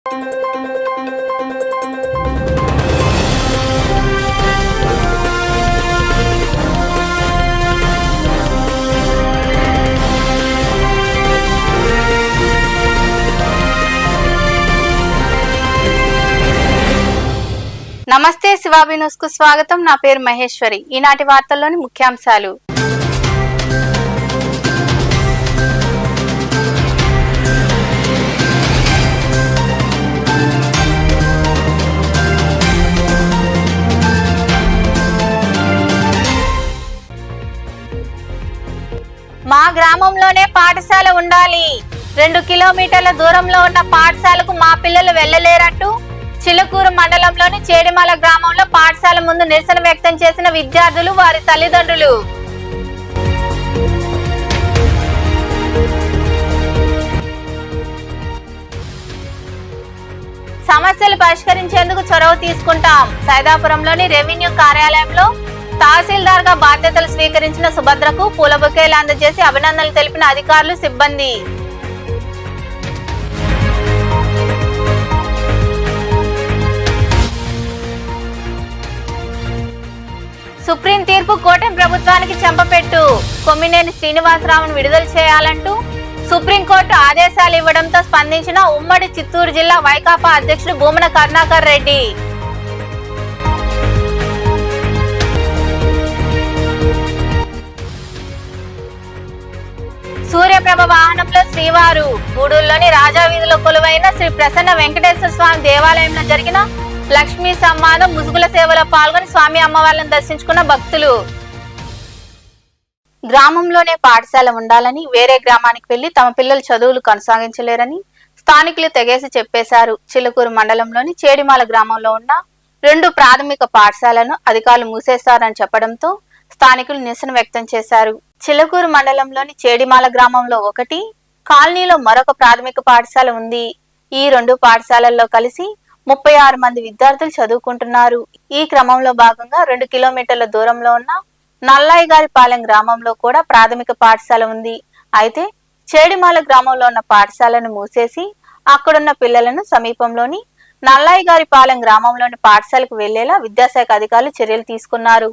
నమస్తే శివాబి న్యూస్ కు స్వాగతం. నా పేరు మహేశ్వరి. ఈనాటి వార్తల్లోని ముఖ్యాంశాలు. మా గ్రామంలోనే పాఠశాల ఉండాలి. 2 కిలోమీటర్ల దూరంలో ఉన్న పాఠశాలకు మా పిల్లలు వెళ్లలేరంటూ చిలుకూరు మండలంలోని చేడిమాల గ్రామంలో పాఠశాల ముందు నిరసన వ్యక్తం చేసిన విద్యార్థులు, వారి తల్లిదండ్రులు. సమస్యలు పరిష్కరించేందుకు చొరవ తీసుకుంటాం. సైదాపురంలోని రెవెన్యూ కార్యాలయంలో తహసీల్దార్ గా బాధ్యతలు స్వీకరించిన సుభద్రకు పూల బొకేలు అందజేసి అభినందనలు తెలిపిన అధికారులు, సిబ్బంది. సుప్రీం తీర్పు కూటమి ప్రభుత్వానికి చెంపపెట్టు. కొమ్మినేని శ్రీనివాసరావును విడుదల చేయాలంటూ సుప్రీంకోర్టు ఆదేశాలు ఇవ్వడంతో స్పందించిన ఉమ్మడి చిత్తూరు జిల్లా వైకాపా అధ్యక్షుడు భూమన కరుణాకర్ రెడ్డి. సూర్యప్రభ వాహనంలో శ్రీవారు. గూడూరులోని రాజావీధిలో కొలువైన శ్రీ ప్రసన్న వెంకటేశ్వర స్వామి దేవాలయంలో జరిగిన లక్ష్మీ సమ్మానం ముసుగుల సేవలో పాల్గొని స్వామి అమ్మవార్లను దర్శించుకున్న భక్తులు. గ్రామంలోనే పాఠశాల ఉండాలని, వేరే గ్రామానికి వెళ్లి తమ పిల్లలు చదువులు కొనసాగించలేరని స్థానికులు తెగేసి చెప్పేశారు. చిలుకూరు మండలంలోని చేడిమాల గ్రామంలో ఉన్న 2 ప్రాథమిక పాఠశాలను అధికారులు మూసేశారని చెప్పడంతో స్థానికులు నిరసన వ్యక్తం చేశారు. చిలుకూరు మండలంలోని చేడిమాల గ్రామంలో 1 కాలనీలో మరొక ప్రాథమిక పాఠశాల ఉంది. ఈ 2 పాఠశాలల్లో కలిసి 36 మంది విద్యార్థులు చదువుకుంటున్నారు. ఈ క్రమంలో భాగంగా 2 కిలోమీటర్ల దూరంలో ఉన్న నల్లాయిగారిపాలెం గ్రామంలో కూడా ప్రాథమిక పాఠశాల ఉంది. అయితే చేడిమాల గ్రామంలో ఉన్న పాఠశాలను మూసేసి అక్కడున్న పిల్లలను సమీపంలోని నల్లాయిగారిపాలెం గ్రామంలోని పాఠశాలకు వెళ్లేలా విద్యాశాఖ అధికారులు చర్యలు తీసుకున్నారు.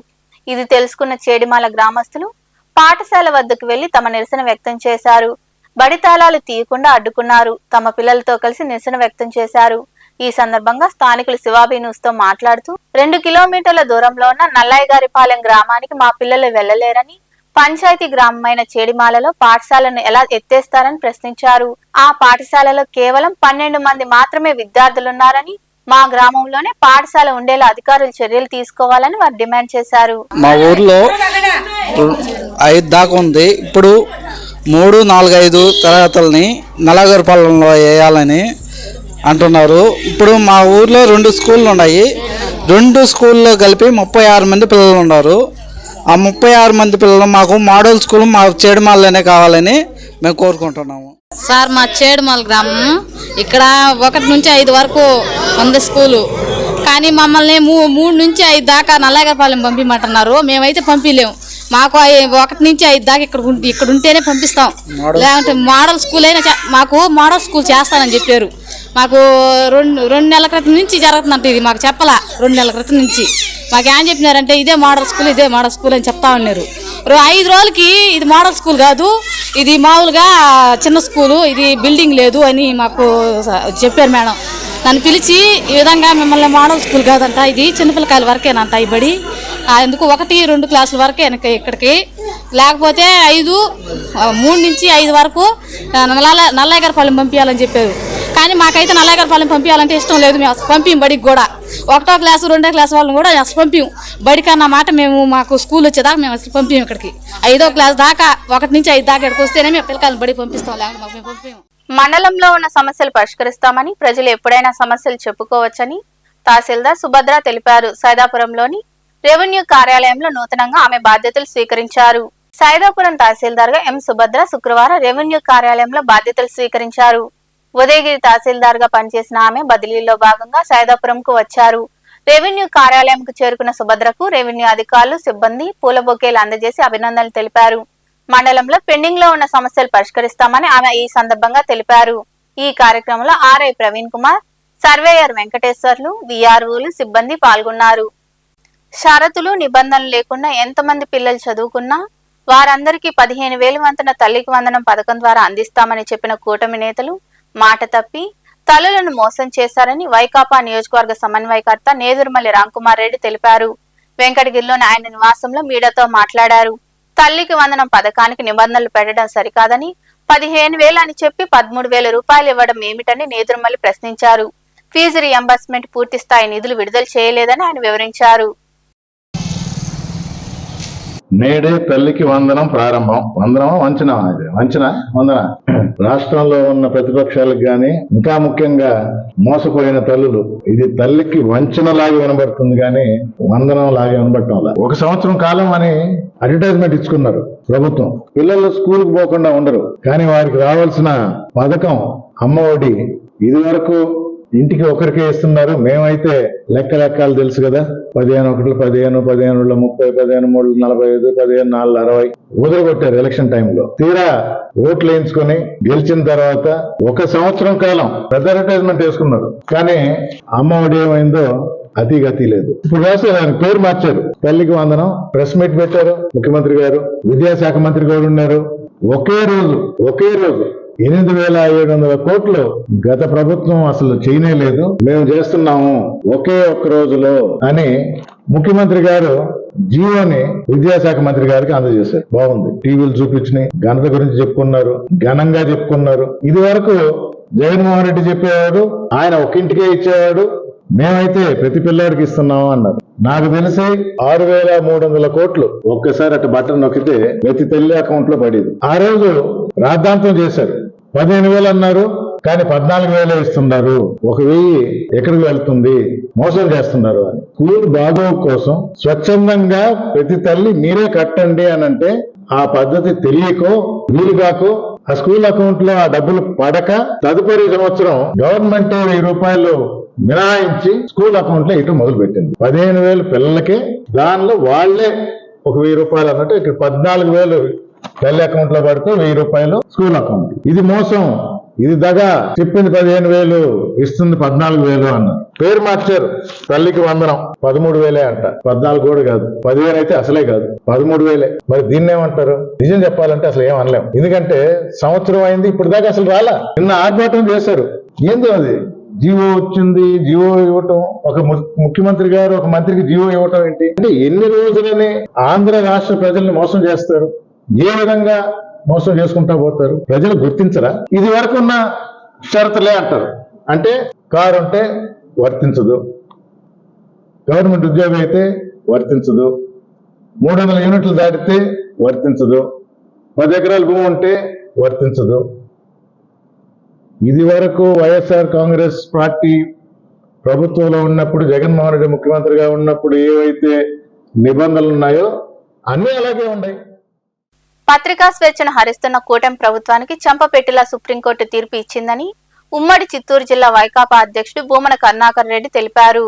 ఇది తెలుసుకున్న చేడిమాల గ్రామస్తులు పాఠశాల వద్దకు వెళ్లి తమ నిరసన వ్యక్తం చేశారు. బడి తాళాలు తీయకుండా అడ్డుకున్నారు. తమ పిల్లలతో కలిసి నిరసన వ్యక్తం చేశారు. ఈ సందర్భంగా స్థానికులు శివాబి న్యూస్ తో మాట్లాడుతూ 2 కిలోమీటర్ల దూరంలో ఉన్న నల్లాయిగారిపాలెం గ్రామానికి మా పిల్లలు వెళ్లలేరని, పంచాయతీ గ్రామమైన చేడిమాలలో పాఠశాలను ఎలా ఎత్తేస్తారని ప్రశ్నించారు. ఆ పాఠశాలలో కేవలం 12 మంది మాత్రమే విద్యార్థులున్నారని, మా గ్రామంలోనే పాఠశాల ఉండేలా అధికారులు చర్యలు తీసుకోవాలని వారు డిమాండ్ చేశారు. మా ఊర్లో 5 దాకా ఉంది. ఇప్పుడు 3, 4, 5 తరగతుల్ని నల్లగారిపాలెంలో వేయాలని అంటున్నారు. ఇప్పుడు మా ఊర్లో 2 స్కూళ్ళు ఉన్నాయి. 2 స్కూల్లో కలిపి 36 మంది పిల్లలు ఉన్నారు. ఆ 36 మంది పిల్లలు మాకు మోడల్ స్కూల్ మా చేడిమాలలోనే కావాలని మేము కోరుకుంటున్నాము. సార్, మా చేడిమాల గ్రామం ఇక్కడ 1 నుంచి 5 వరకు ఉంది స్కూలు. కానీ మమ్మల్ని 3 నుంచి 5 దాకా నల్లగారిపాలెం పంపించమంటున్నారు. మేమైతే పంపించలేము. మాకు 1 నుంచి 5 దాకా ఇక్కడ ఉంటేనే పంపిస్తాం. లేదంటే మోడల్ స్కూల్ అయినా మాకు మోడల్ స్కూల్ చేస్తానని చెప్పారు. మాకు 2 నెలల క్రితం నుంచి జరుగుతుందంట. ఇది మాకు చెప్పాలా. 2 నెలల క్రితం నుంచి మాకు ఏం చెప్పినారంటే ఇదే మోడల్ స్కూల్ అని చెప్తా ఉన్నారు. 5 రోజులకి ఇది మోడల్ స్కూల్ కాదు, ఇది మామూలుగా చిన్న స్కూలు, ఇది బిల్డింగ్ లేదు అని మాకు చెప్పారు మేడం. నన్ను పిలిచి ఈ విధంగా మిమ్మల్ని మోడల్ స్కూల్ కాదంట, ఇది చిన్నపిల్లకాయల వరకేనంట ఈ బడి, ఎందుకు 1, 2 క్లాసుల వరకే ఇక్కడికి, లేకపోతే 3 నుంచి 5 వరకు నల్లగారిపాలెం పంపించాలని చెప్పారు. కానీ మాకైతే నల్లగారిపాలెం పంపించాలంటే ఇష్టం లేదు. మేము అసలు పంపించం బడికి కూడా. 1వ క్లాసు 2వ క్లాసు వాళ్ళని కూడా అసలు పంపించం బడికి అన్నమాట. మాకు స్కూల్ వచ్చేదాకా మేము అసలు పంపించం ఇక్కడికి. 5వ క్లాస్ దాకా 1 నుంచి 5 దాకా ఇక్కడికి వస్తేనే మేము పిల్లకాయలను బడికి పంపిస్తాం, లేకపోతే మాకు మేము పంపించం. మండలంలో ఉన్న సమస్యలు పరిష్కరిస్తామని, ప్రజలు ఎప్పుడైనా సమస్యలు చెప్పుకోవచ్చని తహసీల్దార్ సుభద్ర తెలిపారు. సైదాపురంలోని రెవెన్యూ కార్యాలయంలో నూతనంగా ఆమె బాధ్యతలు స్వీకరించారు. సైదాపురం తహసీల్దార్ గా ఎం సుభద్ర శుక్రవారం రెవెన్యూ కార్యాలయంలో బాధ్యతలు స్వీకరించారు. ఉదయగిరి తహసీల్దార్ గా పనిచేసిన ఆమె బదిలీలో భాగంగా సైదాపురంకు వచ్చారు. రెవెన్యూ కార్యాలయంకు చేరుకున్న సుభద్రకు రెవెన్యూ అధికారులు, సిబ్బంది పూల బొకేలు అందజేసి అభినందనలు తెలిపారు. మండలంలో పెండింగ్ లో ఉన్న సమస్యలు పరిష్కరిస్తామని ఆమె ఈ సందర్భంగా తెలిపారు. ఈ కార్యక్రమంలో ఆర్ఐ ప్రవీణ్ కుమార్, సర్వేయర్ వెంకటేశ్వర్లు, వీఆర్ఓలు, సిబ్బంది పాల్గొన్నారు. షరతులు, నిబంధనలు లేకుండా ఎంతమంది పిల్లలు చదువుకున్నా వారందరికీ 15,000 వంతున తల్లికి వందనం పథకం ద్వారా అందిస్తామని చెప్పిన కూటమి నేతలు మాట తప్పి తల్లులను మోసం చేశారని వైకాపా నియోజకవర్గ సమన్వయకర్త నేదురుమల్లి రాంకుమార్ రెడ్డి తెలిపారు. వెంకటగిరిలోని ఆయన నివాసంలో మీడియాతో మాట్లాడారు. తల్లికి వందనం పథకానికి నిబంధనలు పెట్టడం సరికాదని 15,000 అని చెప్పి 13,000 రూపాయలు ఇవ్వడం ఏమిటని నేదురుమల్లి ప్రశ్నించారు. ఫీజు రియంబర్స్మెంట్ పూర్తి స్థాయి నిధులు విడుదల చేయలేదని ఆయన వివరించారు. నేడే తల్లికి వందనం ప్రారంభం. వందన రాష్ట్రంలో ఉన్న ప్రతిపక్షాలకు గాని, ఇంకా ముఖ్యంగా మోసపోయిన తల్లులు, ఇది తల్లికి వంచనలాగా వినబడుతుంది కానీ వందనం లాగా వినబడటంలా. 1 సంవత్సరం కాలం అని అడ్వర్టైజ్మెంట్ ఇచ్చుకున్నారు ప్రభుత్వం. పిల్లలు స్కూల్కి పోకుండా ఉండరు, కానీ వారికి రావాల్సిన పథకం అమ్మఒడి ఇది వరకు ఇంటికి ఒకరికే ఇస్తున్నారు. మేమైతే లెక్కలు తెలుసు కదా, 15 ఒకటి 15, 15 30, 15 3 45, 15 4 60 వదిలికొట్టారు ఎలక్షన్ టైంలో. తీరా ఓట్లు వేయించుకొని గెలిచిన తర్వాత 1 సంవత్సరం కాలం పెద్ద అడ్వర్టైజ్మెంట్ వేసుకున్నారు, కానీ అమ్మఒడి ఏమైందో అతి గతి లేదు. ఇప్పుడు రాసే దానికి పేరు మార్చారు, తల్లికి వందనం. ప్రెస్ మీట్ పెట్టారు ముఖ్యమంత్రి గారు, విద్యాశాఖ మంత్రి గారు ఉన్నారు. ఒకే రోజు 8,700 కోట్లు గత ప్రభుత్వం అసలు చేయలేదు, మేము చేస్తున్నాము ఒకే ఒక్క రోజులో అని ముఖ్యమంత్రి గారు జీవోని విద్యాశాఖ మంత్రి గారికి అందజేశారు. బాగుంది, టీవీలు చూపించినాయి, ఘనత గురించి చెప్పుకున్నారు, ఘనంగా చెప్పుకున్నారు. ఇది వరకు జగన్మోహన్ రెడ్డి చెప్పేవాడు, ఆయన ఒక్కింటికే ఇచ్చేవాడు, మేమైతే ప్రతి పిల్లాడికి ఇస్తున్నాము అన్నారు. నాకు తెలిసి 6,300 కోట్లు ఒక్కసారి అటు బటన్ నొక్కితే ప్రతి తల్లి అకౌంట్ లో పడేది. ఆ రోజు రాద్ధాంతం చేశారు. 15,000 అన్నారు, కానీ 14,000 ఇస్తున్నారు. 1,000 ఎక్కడికి వెళ్తుంది, మోసం చేస్తున్నారు అని. స్కూల్ బాగోగు కోసం స్వచ్ఛందంగా ప్రతి తల్లి మీరే కట్టండి అని అంటే ఆ పద్ధతి తెలియకో వీలుగాకో ఆ స్కూల్ అకౌంట్ లో ఆ డబ్బులు పడక తదుపరి సంవత్సరం గవర్నమెంట్ 1,000 రూపాయలు మినహాయించి స్కూల్ అకౌంట్ లో ఇటు మొదలు పెట్టింది. 15,000 పిల్లలకే, దానిలో వాళ్లే 1,000 రూపాయలు అన్నట్టు ఇక్కడ 14,000 తల్లి అకౌంట్ లో పడితే 1,000 రూపాయలు స్కూల్ అకౌంట్. ఇది మోసం, ఇది దగా. చెప్పింది 15,000 ఇస్తుంది 14,000 అన్నారు. పేరు మార్చారు, తల్లికి వందనం 13,000 అంట. 14 కూడా కాదు, 15 అయితే అసలే కాదు, 13,000. మరి దీన్ని ఏమంటారు? నిజం చెప్పాలంటే అసలు ఏం అనలేం, ఎందుకంటే సంవత్సరం అయింది, ఇప్పుడు దాకా అసలు రాలా. నిన్న ఆర్భాటం చేశారు. ఏందో అది జీవో వచ్చింది, జీవో ఇవ్వటం, ఒక ముఖ్యమంత్రి గారు ఒక మంత్రికి జీవో ఇవ్వటం ఏంటి అంటే ఎన్ని రోజులని ఆంధ్ర రాష్ట్ర ప్రజల్ని మోసం చేస్తారు, ఏ విధంగా మోసం చేసుకుంటా పోతారు, ప్రజలు గుర్తించరా? ఇది వరకు ఉన్న షరతులే అంటారు. అంటే కారు ఉంటే వర్తించదు, గవర్నమెంట్ ఉద్యోగం అయితే వర్తించదు, 300 యూనిట్లు దాటితే వర్తించదు, 10 ఎకరాల భూమి ఉంటే వర్తించదు. ఇది వరకు వైఎస్ఆర్ కాంగ్రెస్ పార్టీ ప్రభుత్వంలో ఉన్నప్పుడు, జగన్మోహన్ రెడ్డి ముఖ్యమంత్రిగా ఉన్నప్పుడు ఏవైతే నిబంధనలు ఉన్నాయో అన్ని అలాగే ఉన్నాయి. పత్రికా స్వేచ్ఛను హరిస్తున్న కూటమి ప్రభుత్వానికి చెంపపెట్టిలా సుప్రీంకోర్టు తీర్పు ఇచ్చిందని ఉమ్మడి చిత్తూరు జిల్లా వైకాపా అధ్యక్షుడు భూమన కరుణాకర్ రెడ్డి తెలిపారు.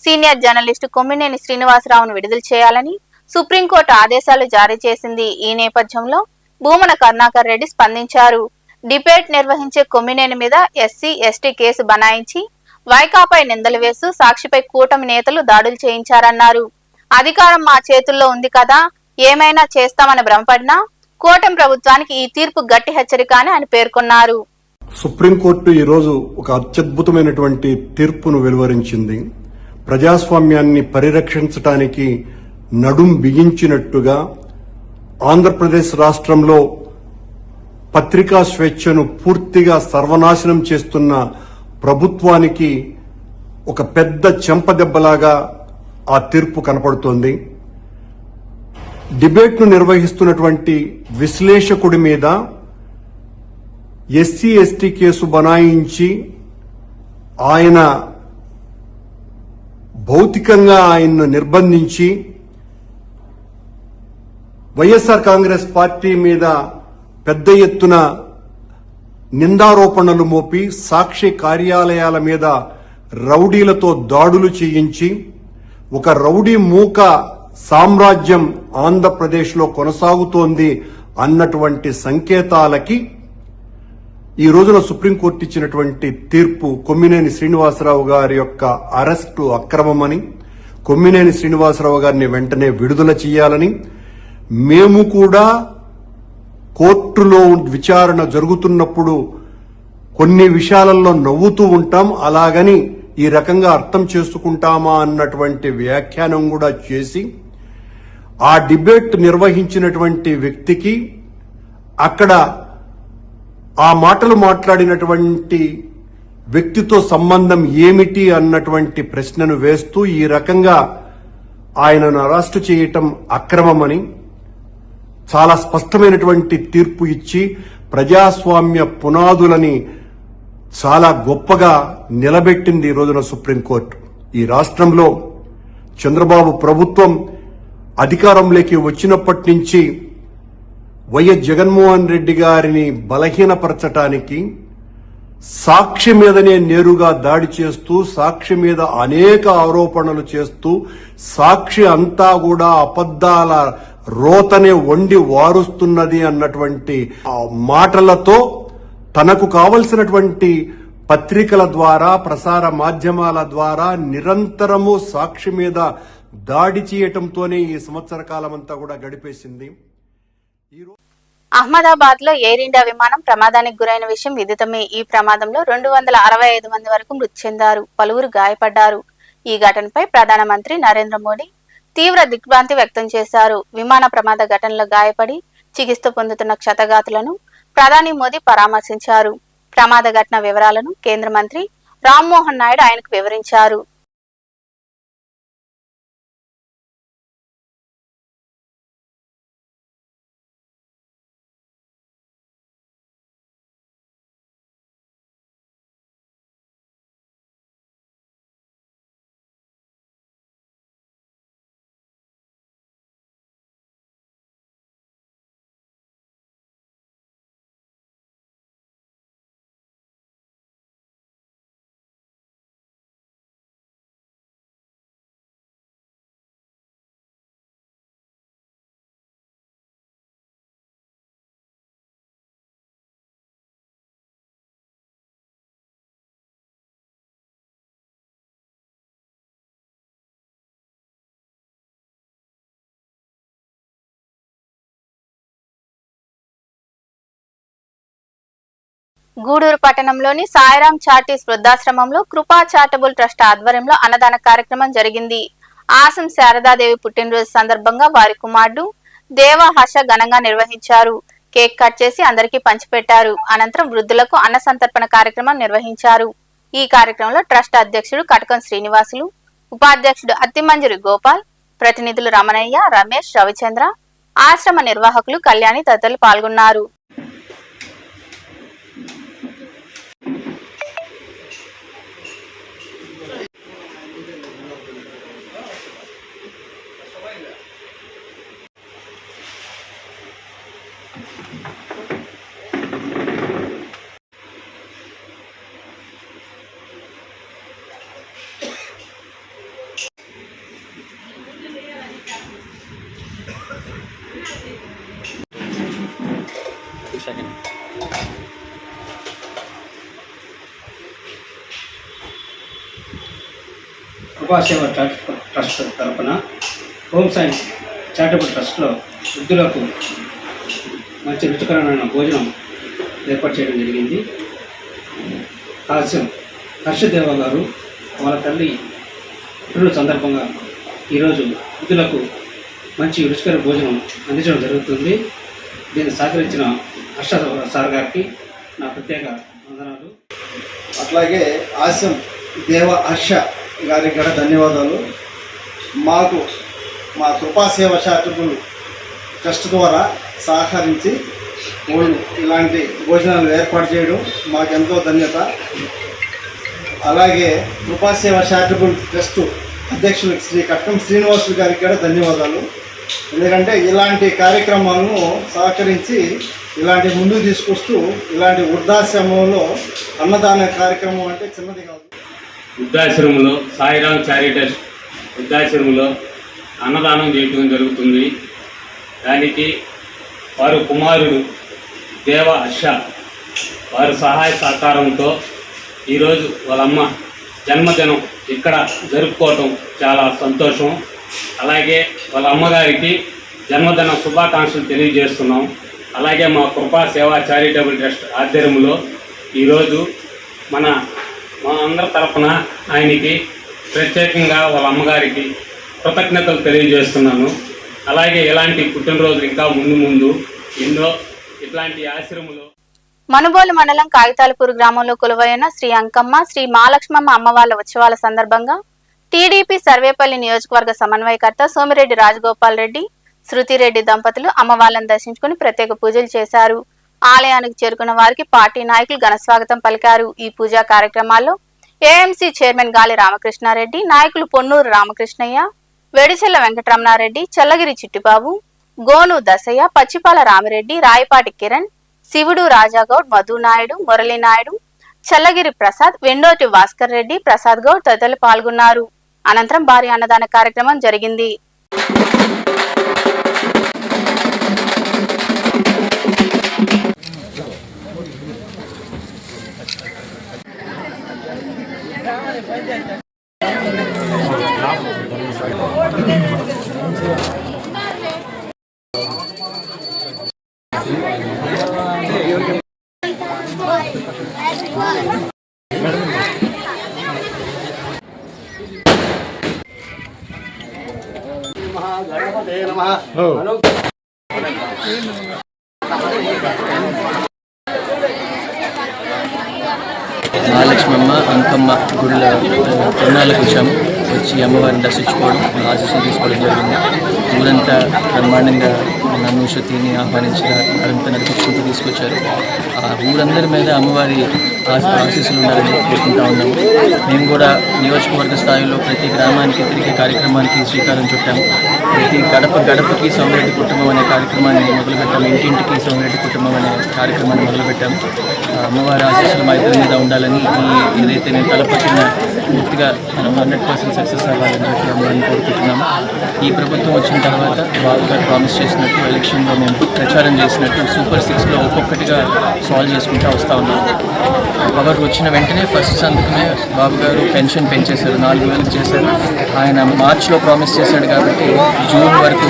సీనియర్ జర్నలిస్టు కొమ్మినేని శ్రీనివాసరావును విడుదల చేయాలని సుప్రీంకోర్టు ఆదేశాలు జారీ చేసింది. ఈ నేపథ్యంలో భూమన కరుణాకర్ రెడ్డి స్పందించారు. డిబేట్ నిర్వహించే కొమ్మినేని మీద ఎస్సీ ఎస్టీ కేసు బనాయించి వైకాపా నిందలు వేస్తూ సాక్షిపై కూటమి నేతలు దాడులు చేయించారన్నారు. అధికారం మా చేతుల్లో ఉంది కదా, ఏమైనా చేస్తామని భ్రమపడినా కూటమి ప్రభుత్వానికి ఈ తీర్పు గట్టి హెచ్చరిక అని ఆయన పేర్కొన్నారు. సుప్రీంకోర్టు ఈరోజు ఒక అత్యద్భుతమైనటువంటి తీర్పును వెలువరించింది. ప్రజాస్వామ్యాన్ని పరిరక్షించడానికి నడుం బిగించినట్టుగా ఆంధ్రప్రదేశ్ రాష్ట్రంలో పత్రికా స్వేచ్ఛను పూర్తిగా సర్వనాశనం చేస్తున్న ప్రభుత్వానికి ఒక పెద్ద చెంపదెబ్బలాగా ఆ తీర్పు కనపడుతోంది. డిబేట్ను నిర్వహిస్తున్నటువంటి విశ్లేషకుడి మీద ఎస్సీ ఎస్టీ కేసు బనాయించి ఆయన భౌతికంగా ఆయన్ను నిర్బంధించి వైఎస్ఆర్ కాంగ్రెస్ పార్టీ మీద పెద్ద ఎత్తున నిందారోపణలు మోపి సాక్షి కార్యాలయాల మీద రౌడీలతో దాడులు చేయించి ఒక రౌడీ మూక సామ్రాజ్యం ఆంధ్రప్రదేశ్లో కొనసాగుతోంది అన్నటువంటి సంకేతాలకి ఈ రోజున సుప్రీంకోర్టు ఇచ్చినటువంటి తీర్పు కొమ్మినేని శ్రీనివాసరావు గారి యొక్క అరెస్టు అక్రమమని, కొమ్మినేని శ్రీనివాసరావు గారిని వెంటనే విడుదల చేయాలని, మేము కూడా కోర్టులో విచారణ జరుగుతున్నప్పుడు కొన్ని విషయాలలో నవ్వుతూ ఉంటాం, అలాగని ఈ రకంగా అర్థం చేసుకుంటామా అన్నటువంటి వ్యాఖ్యానం కూడా చేసి ఆ డిబేట్ నిర్వహించినటువంటి వ్యక్తికి అక్కడ ఆ మాటలు మాట్లాడినటువంటి వ్యక్తితో సంబంధం ఏమిటి అన్నటువంటి ప్రశ్నను వేస్తూ ఈ రకంగా ఆయనను అరెస్టు చేయటం అక్రమమని చాలా స్పష్టమైనటువంటి తీర్పు ఇచ్చి ప్రజాస్వామ్య పునాదులని చాలా గొప్పగా నిలబెట్టింది ఈ రోజున సుప్రీంకోర్టు. ఈ రాష్ట్రంలో చంద్రబాబు ప్రభుత్వం అధికారంలోకి వచ్చినప్పటి నుంచి వైఎస్ జగన్మోహన్ రెడ్డి గారిని బలహీనపరచటానికి సాక్షి మీదనే నేరుగా దాడి చేస్తూ, సాక్షి మీద అనేక ఆరోపణలు చేస్తూ, సాక్షి అంతా కూడా అబద్దాల రోతనే వండి వారుస్తున్నది అన్నటువంటి మాటలతో తనకు కావలసినటువంటి పత్రికల ద్వారా, ప్రసార మాధ్యమాల ద్వారా నిరంతరము సాక్షి మీద దాడి చేయటంతోనే ఈ సంవత్సర కాలమంతా కూడా గడిపేసింది. అహ్మదాబాద్ లో ఎయిర్ ఇండియా విమానం ప్రమాదానికి గురైన విషయం విదితమే. ఈ ప్రమాదంలో 265 మంది వరకు మృతి చెందారు, పలువురు గాయపడ్డారు. ఈ ఘటనపై ప్రధానమంత్రి నరేంద్ర మోడీ తీవ్ర దిగ్భ్రాంతి వ్యక్తం చేశారు. విమాన ప్రమాద ఘటనలో గాయపడి చికిత్స పొందుతున్న క్షతగాతులను ప్రధాని మోదీ పరామర్శించారు. ప్రమాద ఘటన వివరాలను కేంద్ర మంత్రి రామ్మోహన్ నాయుడు ఆయనకు వివరించారు. గూడూరు పట్టణంలోని సాయిరాం చార్టీస్ వృద్ధాశ్రమంలో కృపా చారిటబుల్ ట్రస్ట్ ఆధ్వర్యంలో అన్నదాన కార్యక్రమం జరిగింది. ఆసం శారదాదేవి పుట్టినరోజు సందర్భంగా వారి కుమారుడు దేవ హర్ష ఘనంగా నిర్వహించారు. కేక్ కట్ చేసి అందరికీ పంచిపెట్టారు. అనంతరం వృద్ధులకు అన్న సంతర్పణ కార్యక్రమం నిర్వహించారు. ఈ కార్యక్రమంలో ట్రస్ట్ అధ్యక్షుడు కటకం శ్రీనివాసులు, ఉపాధ్యక్షుడు అత్తిమంజరి గోపాల్, ప్రతినిధులు రమణయ్య, రమేష్, రవిచంద్ర, ఆశ్రమ నిర్వాహకులు కళ్యాణి తదితరులు పాల్గొన్నారు. కృపాసేవ ట్రస్ట్ తరఫున హోమ్ సైన్స్ చారిటబుల్ ట్రస్ట్లో వృద్ధులకు మంచి రుచికరమైన భోజనం ఏర్పాటు చేయడం జరిగింది. హాస్యం హర్షదేవ గారు వాళ్ళ తల్లి పుట్టినరోజు సందర్భంగా ఈరోజు వృద్ధులకు మంచి రుచికర భోజనం అందించడం జరుగుతుంది. దీన్ని సహకరించిన హర్ష సార్ గారికి నా ప్రత్యేక వందనాలు. అట్లాగే హాస్యం దేవ హర్ష గారికి కూడా ధన్యవాదాలు. మాకు మా కృపాసేవ చారిటబుల్ ట్రస్ట్ ద్వారా సహకరించి వాళ్ళు ఇలాంటి భోజనాలు ఏర్పాటు చేయడం మాకెంతో ధన్యత. అలాగే కృపాసేవ చారిటబుల్ ట్రస్ట్ అధ్యక్షులు శ్రీ కట్టం శ్రీనివాసులు గారికి కూడా ధన్యవాదాలు. ఎందుకంటే ఇలాంటి కార్యక్రమాలను సహకరించి ఇలాంటి ముందుకు తీసుకొస్తూ ఇలాంటి వృద్ధాశ్రమంలో అన్నదాన కార్యక్రమం అంటే చిన్నది కాదు. వృద్ధాశ్రమంలో సాయిరాం చారిటబుల్ వృద్ధాశ్రమంలో అన్నదానం చేయడం జరుగుతుంది. దానికి వారు కుమారుడు దేవ హర్ష వారి సహాయ సహకారంతో ఈరోజు వాళ్ళ అమ్మ జన్మదినం ఇక్కడ జరుపుకోవటం చాలా సంతోషం. అలాగే వాళ్ళ అమ్మగారికి జన్మదిన శుభాకాంక్షలు తెలియజేస్తున్నాం. అలాగే మా కృపా సేవా చారిటబుల్ ట్రస్ట్ ఆధ్వర్యంలో ఈరోజు మా అందరి తరఫున ఆయనకి ప్రత్యేకంగా వాళ్ళ అమ్మగారికి కృతజ్ఞతలు తెలియజేస్తున్నాను. అలాగే ఇలాంటి పుట్టినరోజులు ఇంకా ముందు ఎన్నో ఇట్లాంటి ఆశ్రములు. మనుబోలు మండలం కాగితాలపూర్ గ్రామంలో కొలువైన శ్రీ అంకమ్మ శ్రీ మహాలక్ష్మమ్మ అమ్మవార్ల ఉత్సవాల సందర్భంగా టీడీపీ సర్వేపల్లి నియోజకవర్గ సమన్వయకర్త సోమిరెడ్డి రాజగోపాల్ రెడ్డి, శృతిరెడ్డి దంపతులు అమ్మవార్లను దర్శించుకుని ప్రత్యేక పూజలు చేశారు. ఆలయానికి చేరుకున్న వారికి పార్టీ నాయకులు ఘనస్వాగతం పలికారు. ఈ పూజా కార్యక్రమాల్లో ఏఎంసీ చైర్మన్ గాలి రామకృష్ణారెడ్డి, నాయకులు పొన్నూరు రామకృష్ణయ్య, వెడిచెల్ల వెంకటరమణారెడ్డి, చల్లగిరి చిట్టిబాబు, గోను దశయ్య, పచ్చిపాల రామిరెడ్డి, రాయపాటి కిరణ్, శివుడు రాజాగౌడ్, మధునాయుడు, మురళీనాయుడు, చల్లగిరి ప్రసాద్, వెండోటి భాస్కర్ రెడ్డి, ప్రసాద్ గౌడ్ తదితరులు పాల్గొన్నారు. అనంతరం భారీ అన్నదాన కార్యక్రమం జరిగింది. మహాలక్ష్మమ్మ అంకమ్మ గుడిలో తిరునాళ్ళకు వచ్చాము. వచ్చి అమ్మవారిని దర్శించుకోవడం, ఆశీస్సులు తీసుకోవడం జరిగింది. ఊరంతా బ్రహ్మాండంగా నన్ను శృతిని ఆహ్వానించి అదంతా నడిపించుకుంటూ తీసుకొచ్చారు. ఆ ఊరందరి మీద అమ్మవారి ఆశీస్సులు ఉండాలని కోరుకుంటా ఉన్నాము. మేము కూడా నియోజకవర్గ స్థాయిలో ప్రతి గ్రామానికి తిరిగే కార్యక్రమానికి శ్రీకారం చుట్టాము. ప్రతి గడపకి సోమిరెడ్డి కుటుంబం అనే కార్యక్రమాన్ని మొదలుపెట్టాము. ఇంటింటికి సోమిరెడ్డి కుటుంబం అనే కార్యక్రమాన్ని మొదలుపెట్టాము. అమ్మవారి ఆశీస్సులు మా ఇద్దరి మీద ఉండాలని, ఏదైతే నేను తలపట్టిన పూర్తిగా మనం 100% సక్సెస్ అవ్వాలని చెప్పి అమ్మవారిని కోరుకుంటున్నాము. ఈ ప్రభుత్వం వచ్చిన తర్వాత బాబు గారు ప్రామిస్ చేసినట్టు, ఎలక్షన్లో మేము ప్రచారం చేసినట్టు సూపర్ 6లో ఒక్కొక్కటిగా సాల్వ్ చేసుకుంటూ వస్తూ ఉన్నాము. పవర్ వచ్చిన వెంటనే ఫస్ట్ సంతకమే బాబు గారు పెన్షన్ పెంచేశారు, 4,000 చేశారు. ఆయన మార్చ్లో ప్రామిస్ చేశాడు కాబట్టి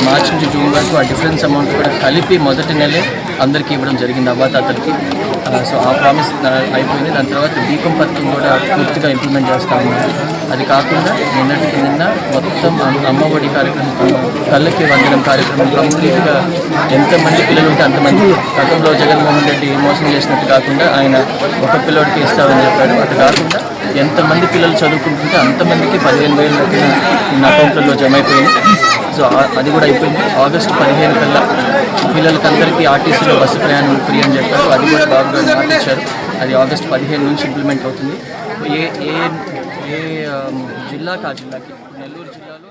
మార్చ్ నుంచి జూన్ వరకు ఆ డిఫరెన్స్ అమౌంట్ కూడా కలిపి మొదటి నెలే అందరికీ ఇవ్వడం జరిగింది అవ్వాతాతలకి. సో ఆ ప్రామిస్ అయిపోయింది. దాని తర్వాత దీపం పథకం కూడా పూర్తిగా ఇంప్లిమెంట్ చేస్తూ ఉన్నారు. అది కాకుండా నిన్న మొత్తం అమ్మఒడి కార్యక్రమం, కళ్ళకి వందనం కార్యక్రమం కంప్లీట్గా ఎంతమంది పిల్లలు ఉంటే అంతమంది. గతంలో జగన్మోహన్ రెడ్డి మోసం చేసినట్టు కాకుండా ఆయన ఒక పిల్లోడికి ఇస్తామని చెప్పాడు. అది కాకుండా ఎంతమంది పిల్లలు చదువుకుంటుంటే అంతమందికి 15,000 నా అకౌంట్లలో జమ అయిపోయింది. సో అది కూడా అయిపోయింది. ఆగస్టు 15 కల్లా పిల్లలకందరికీ ఆర్టీసీలో బస్సు ప్రయాణం ఫ్రీ అని చెప్పారు. అది కూడా బాబు గారు మాటిచ్చారు. అది ఆగస్టు 15 నుంచి ఇంప్లిమెంట్ అవుతుంది. ఏ జిల్లాకి ఆ జిల్లాకి నెల్లూరు జిల్లాలో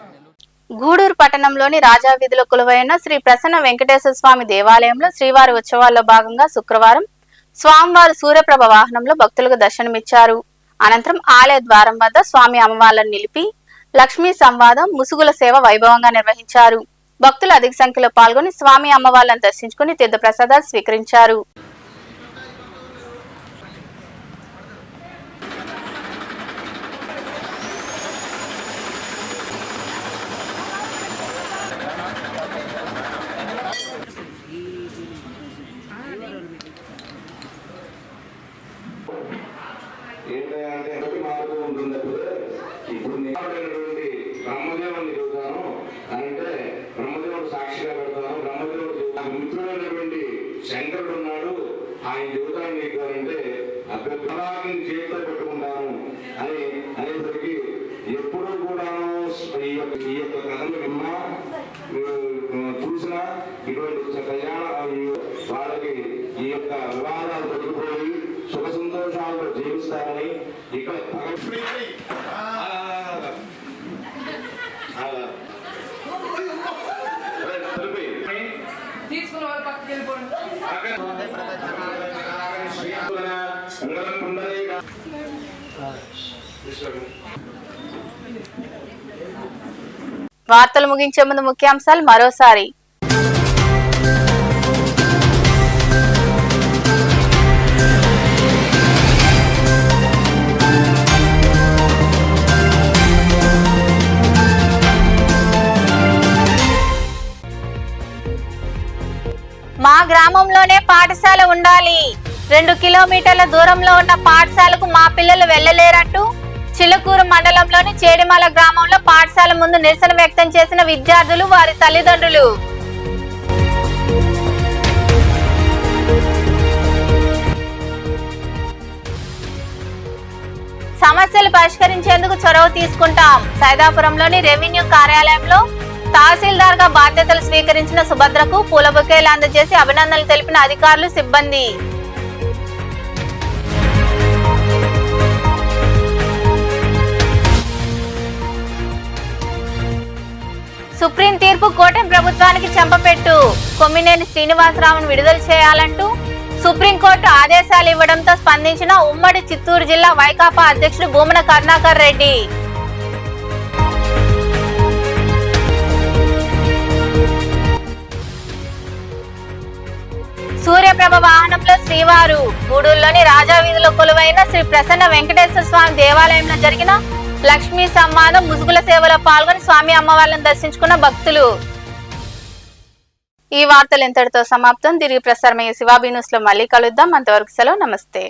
గూడూరు పట్టణంలోని రాజా వీధిలో కొలువైన శ్రీ ప్రసన్న వెంకటేశ్వర స్వామి దేవాలయంలో శ్రీవారి ఉత్సవాల్లో భాగంగా శుక్రవారం స్వామివారు సూర్యప్రభ వాహనంలో భక్తులకు దర్శనమిచ్చారు. అనంతరం ఆలయ ద్వారం వద్ద స్వామి అమ్మవార్లను నిలిపి లక్ష్మీ సంవాదం, ముసుగుల సేవ వైభవంగా నిర్వహించారు. భక్తులు అధిక సంఖ్యలో పాల్గొని స్వామి అమ్మవార్లను దర్శించుకుని తీర్థ ప్రసాదాలు స్వీకరించారు. ఇప్పుడు బ్రహ్మదేవుని చూద్దాను అంటే బ్రహ్మదేవుడు సాక్షిగా పెడతాను. బ్రహ్మదేవుడు మిత్రుడైనటువంటి శంకరుడు ఉన్నాడు, ఆయన జీవితాన్ని నీకు అంటే అభ్యర్థి చేతితో పెట్టుకుంటాను అని అనేసరికి ఎప్పుడూ కూడాను ఈ యొక్క కథలు విన్నా చూసినా ఇటువంటి కళ్యాణ వాళ్ళకి ఈ యొక్క వివాదాలు తగ్గిపోయి సుఖ సంతోషాలతో జీవిస్తారని ఇక్కడ వార్తలు ముగించే ముందు ముఖ్యాంశాలు మరోసారి. గ్రామంలోనే పాఠశాల ఉండాలి, 2 కిలోమీటర్ల దూరంలో ఉన్న పాఠశాలకు మా పిల్లలు వెళ్లలేరంటూ చిలుకూరు మండలంలోని చేడిమాల గ్రామంలో పాఠశాల ముందు నిరసన వ్యక్తం చేసిన విద్యార్థులు, వారి తల్లిదండ్రులు. సమస్యలు పరిష్కరించేందుకు చొరవ తీసుకుంటాం. సైదాపురంలోని రెవెన్యూ కార్యాలయంలో తహసీల్దార్ గా బాధ్యతలు స్వీకరించిన సుభద్రకు పూల బొకేలు అందజేసి అభినందనలు తెలిపిన అధికారులు, సిబ్బంది. సుప్రీం తీర్పు కూటమి ప్రభుత్వానికి చెంపపెట్టు. కొమ్మినేని శ్రీనివాసరావును విడుదల చేయాలంటూ సుప్రీంకోర్టు ఆదేశాలు ఇవ్వడంతో స్పందించిన ఉమ్మడి చిత్తూరు జిల్లా వైకాపా అధ్యక్షుడు భూమన కరుణాకర్ రెడ్డి. సూర్యప్రభ వాహనంలో శ్రీవారు. గూడూరులోని రాజా వీధిలో కొలువైన శ్రీ ప్రసన్న వెంకటేశ్వర స్వామి దేవాలయంలో జరిగిన లక్ష్మీ సమ్మానం ముసుగుల సేవలో పాల్గొని స్వామి అమ్మవార్లను దర్శించుకున్న భక్తులు. ఈ వార్తలు ఇంతటితో సమాప్తం. తిరిగి ప్రసారమయ్యే శివాబీ న్యూస్ లో మళ్ళీ కలుద్దాం. అంతవరకు సెలవు. నమస్తే.